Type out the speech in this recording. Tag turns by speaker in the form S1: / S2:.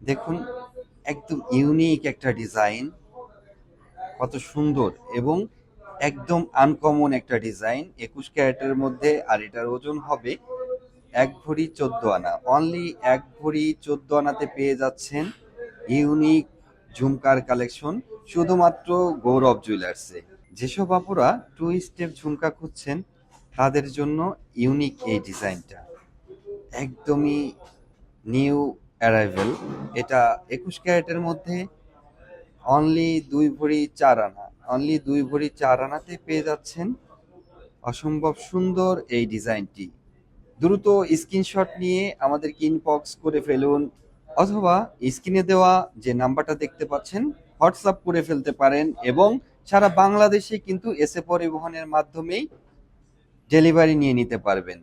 S1: দেখুন, একদম ইউনিক একটা ডিজাইন, কত সুন্দর এবং একদম আনকমন একটা ডিজাইন। 21 ক্যারেটের মধ্যে, আর এটার ওজন হবে 1 ভরি 14 আনা। অনলি 1 ভরি 14 আনাতে পেয়ে যাচ্ছেন ইউনিক ঝুমকার কালেকশন, শুধুমাত্র গৌরব জুয়েলার্সে। যেসব আপুরা 2 স্টেপ ঝুমকা খুঁজছেন তাদের জন্য ইউনিক এই ডিজাইনটা একদমই নিউ অ্যারাইভেল। এটা 21 ক্যারেটের মধ্যে অনলি 2 ভরি 4 আনা। অনলি 2 ভরি 4 আনাতে পেয়ে যাচ্ছেন অসম্ভব সুন্দর এই ডিজাইনটি। দ্রুত স্ক্রিনশট নিয়ে আমাদেরকে ইনবক্স করে ফেলুন, অথবা স্ক্রিনে দেওয়া যে নাম্বারটা দেখতে পাচ্ছেন হোয়াটসঅ্যাপ করে ফেলতে পারেন, এবং সারা বাংলাদেশে কিন্তু এসএ পরিবহনের মাধ্যমেই ডেলিভারি নিয়ে নিতে পারবেন।